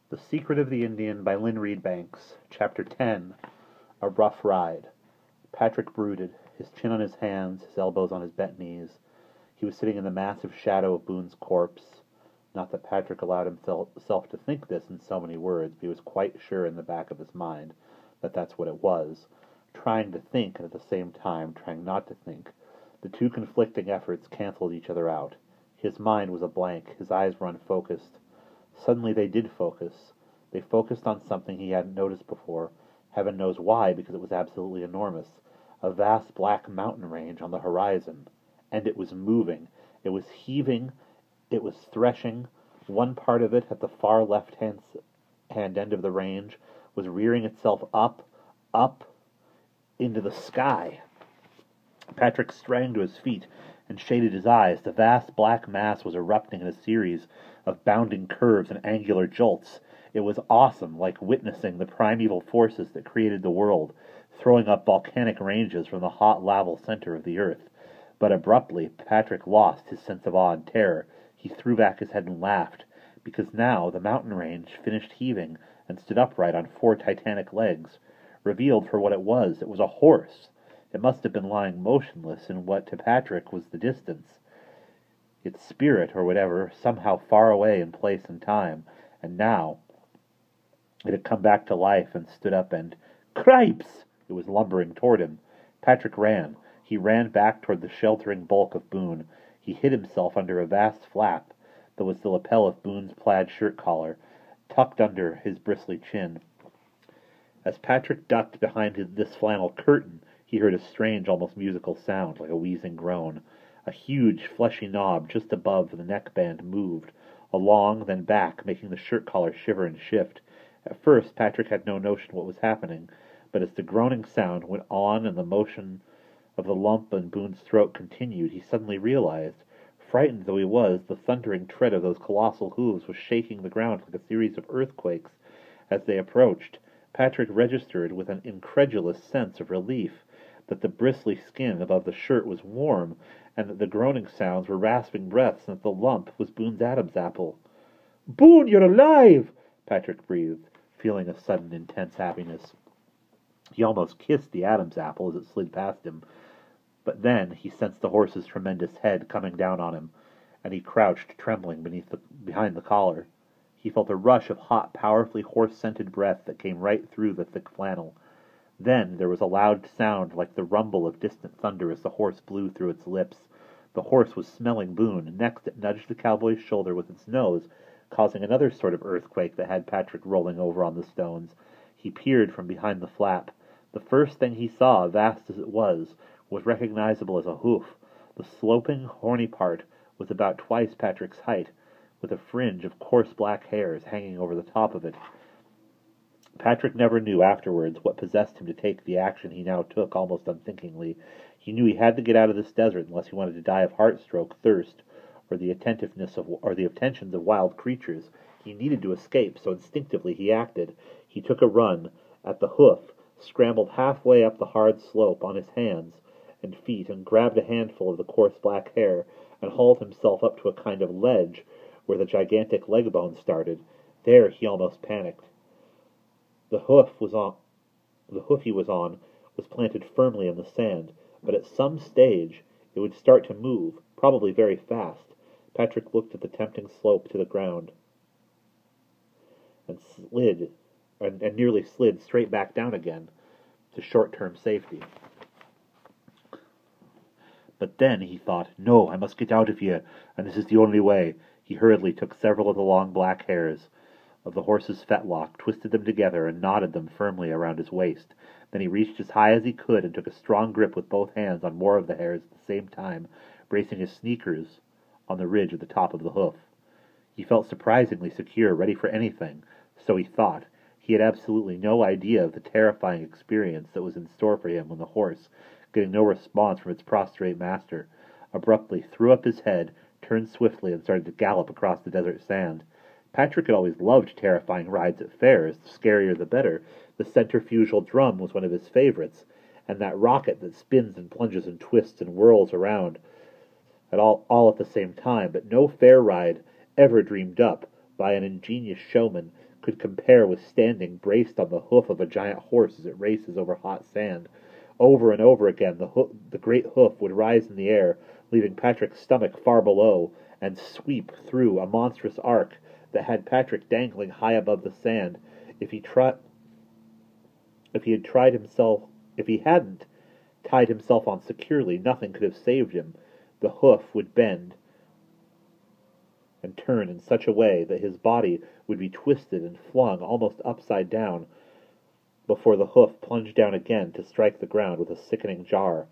The Secret of the Indian by Lynne Reid Banks. Chapter 10. A Rough Ride. Patrick brooded, his chin on his hands, his elbows on his bent knees. He was sitting in the massive shadow of Boone's corpse. Not that Patrick allowed himself to think this in so many words, but he was quite sure in the back of his mind that that's what it was. Trying to think and at the same time trying not to think. The two conflicting efforts canceled each other out. His mind was a blank, his eyes were unfocused. Suddenly they did focus. They focused on something he hadn't noticed before. Heaven knows why, because it was absolutely enormous. A vast black mountain range on the horizon. And it was moving. It was heaving. It was threshing. One part of it, at the far left-hand end of the range, was rearing itself up, into the sky. Patrick sprang to his feet and shaded his eyes. The vast black mass was erupting in a series of bounding curves and angular jolts. It was awesome, like witnessing the primeval forces that created the world, throwing up volcanic ranges from the hot lava center of the earth. But abruptly, Patrick lost his sense of awe and terror. He threw back his head and laughed, because now the mountain range finished heaving and stood upright on four titanic legs. Revealed for what it was a horse. It must have been lying motionless in what to Patrick was the distance. Its spirit, or whatever, somehow far away in place and time, and now it had come back to life and stood up and, "Cripes!" It was lumbering toward him. Patrick ran. He ran back toward the sheltering bulk of Boone. He hid himself under a vast flap that was the lapel of Boone's plaid shirt collar, tucked under his bristly chin. As Patrick ducked behind this flannel curtain, he heard a strange, almost musical sound, like a wheezing groan. A huge, fleshy knob just above the neckband moved, along, then back, making the shirt collar shiver and shift. At first, Patrick had no notion what was happening, but as the groaning sound went on and the motion of the lump in Boone's throat continued, he suddenly realized, frightened though he was, the thundering tread of those colossal hooves was shaking the ground like a series of earthquakes. As they approached, Patrick registered with an incredulous sense of relief that the bristly skin above the shirt was warm, and that the groaning sounds were rasping breaths, and that the lump was Boone's Adam's apple. "Boone, you're alive!" Patrick breathed, feeling a sudden intense happiness. He almost kissed the Adam's apple as it slid past him, but then he sensed the horse's tremendous head coming down on him, and he crouched trembling behind the collar. He felt a rush of hot, powerfully horse-scented breath that came right through the thick flannel. Then there was a loud sound like the rumble of distant thunder as the horse blew through its lips. The horse was smelling Boone, and next it nudged the cowboy's shoulder with its nose, causing another sort of earthquake that had Patrick rolling over on the stones. He peered from behind the flap. The first thing he saw, vast as it was recognizable as a hoof. The sloping, horny part was about twice Patrick's height, with a fringe of coarse black hairs hanging over the top of it. Patrick never knew afterwards what possessed him to take the action he now took almost unthinkingly. He knew he had to get out of this desert unless he wanted to die of heart-stroke, thirst, or the attentions of wild creatures. He needed to escape, so instinctively he acted. He took a run at the hoof, scrambled halfway up the hard slope on his hands and feet, and grabbed a handful of the coarse black hair, and hauled himself up to a kind of ledge where the gigantic leg bone started. There he almost panicked. The hoof he was on was planted firmly in the sand, but at some stage it would start to move, probably very fast. Patrick looked at the tempting slope to the ground and nearly slid straight back down again to short-term safety. But then he thought, "No, I must get out of here, and this is the only way." He hurriedly took several of the long black hairs of the horse's fetlock, twisted them together, and knotted them firmly around his waist. Then he reached as high as he could and took a strong grip with both hands on more of the hairs at the same time, bracing his sneakers on the ridge at the top of the hoof. He felt surprisingly secure, ready for anything, so he thought. He had absolutely no idea of the terrifying experience that was in store for him when the horse, getting no response from its prostrate master, abruptly threw up his head, turned swiftly, and started to gallop across the desert sand. Patrick had always loved terrifying rides at fairs, the scarier the better. The centrifugal drum was one of his favorites, and that rocket that spins and plunges and twists and whirls around all at the same time, but no fair ride ever dreamed up by an ingenious showman could compare with standing braced on the hoof of a giant horse as it races over hot sand. Over and over again the great hoof would rise in the air, leaving Patrick's stomach far below, and sweep through a monstrous arc that had Patrick dangling high above the sand. If he hadn't tied himself on securely, nothing could have saved him. The hoof would bend and turn in such a way that his body would be twisted and flung almost upside down before the hoof plunged down again to strike the ground with a sickening jar.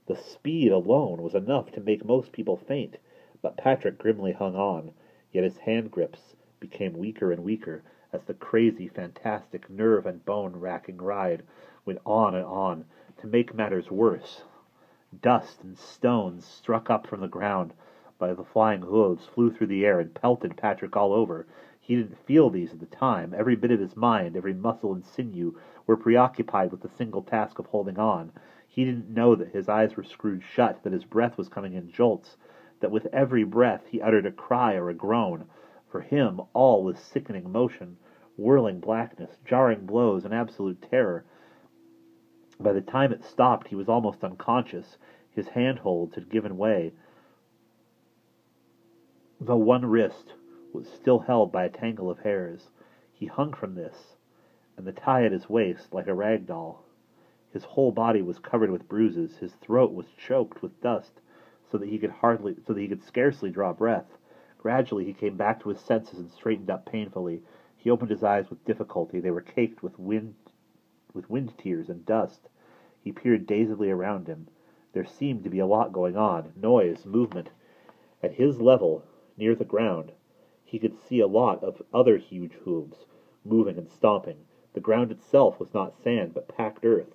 The speed alone was enough to make most people faint, but Patrick grimly hung on, yet his hand grips became weaker and weaker as the crazy, fantastic, nerve and bone-racking ride went on and on. To make matters worse, dust and stones struck up from the ground by the flying hooves, flew through the air and pelted Patrick all over. He didn't feel these at the time. Every bit of his mind, every muscle and sinew were preoccupied with the single task of holding on. He didn't know that his eyes were screwed shut, that his breath was coming in jolts, that with every breath he uttered a cry or a groan. For him all was sickening motion, whirling blackness, jarring blows, and absolute terror. By the time it stopped, he was almost unconscious. His handholds had given way. The one wrist was still held by a tangle of hairs. He hung from this, and the tie at his waist like a rag doll. His whole body was covered with bruises. His throat was choked with dust, so that he could scarcely draw breath. Gradually he came back to his senses and straightened up painfully. He opened his eyes with difficulty. They were caked with wind tears and dust. He peered dazedly around him. There seemed to be a lot going on. Noise, movement. At his level, near the ground, he could see a lot of other huge hooves, moving and stomping. The ground itself was not sand, but packed earth.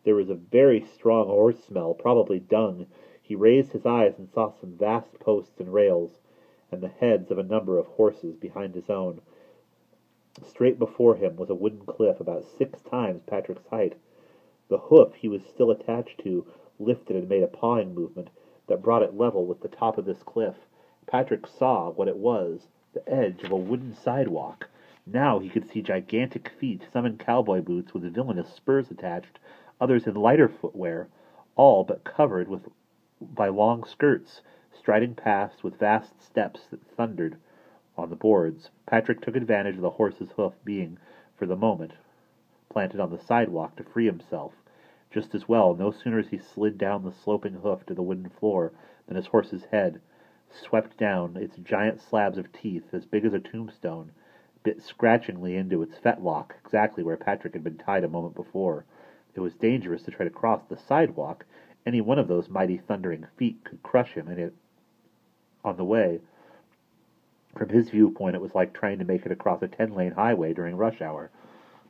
There was a very strong horse smell, probably dung. He raised his eyes and saw some vast posts and rails, and the heads of a number of horses behind his own. Straight before him was a wooden cliff about 6 times Patrick's height. The hoof he was still attached to lifted and made a pawing movement that brought it level with the top of this cliff. Patrick saw what it was, the edge of a wooden sidewalk. Now he could see gigantic feet, some in cowboy boots with villainous spurs attached, others in lighter footwear, all but covered by long skirts, striding past with vast steps that thundered on the boards. Patrick took advantage of the horse's hoof being, for the moment, planted on the sidewalk to free himself. Just as well, no sooner as he slid down the sloping hoof to the wooden floor than his horse's head swept down, its giant slabs of teeth, as big as a tombstone, bit scratchingly into its fetlock, exactly where Patrick had been tied a moment before. It was dangerous to try to cross the sidewalk. Any one of those mighty thundering feet could crush him on the way. From his viewpoint, it was like trying to make it across a 10-lane highway during rush hour.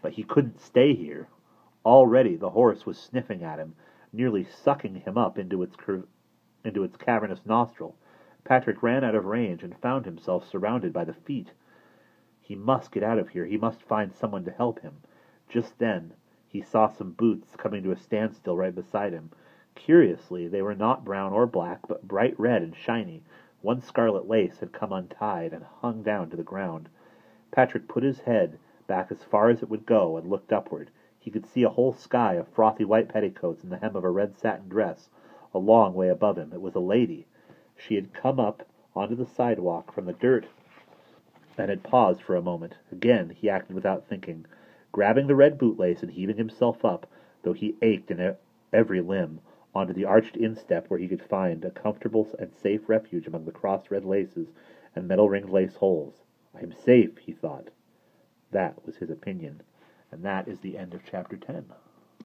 But he couldn't stay here. Already the horse was sniffing at him, nearly sucking him up into its cavernous nostril. Patrick ran out of range and found himself surrounded by the feet. He must get out of here. He must find someone to help him. Just then, he saw some boots coming to a standstill right beside him. Curiously, they were not brown or black, but bright red and shiny. One scarlet lace had come untied and hung down to the ground. Patrick put his head back as far as it would go and looked upward. He could see a whole sky of frothy white petticoats and the hem of a red satin dress a long way above him. It was a lady. She had come up onto the sidewalk from the dirt and had paused for a moment. Again he acted without thinking, grabbing the red bootlace and heaving himself up, though he ached in every limb, onto the arched instep where he could find a comfortable and safe refuge among the crossed red laces and metal-ringed lace holes. "I am safe," he thought. That was his opinion. And that is the end of Chapter 10.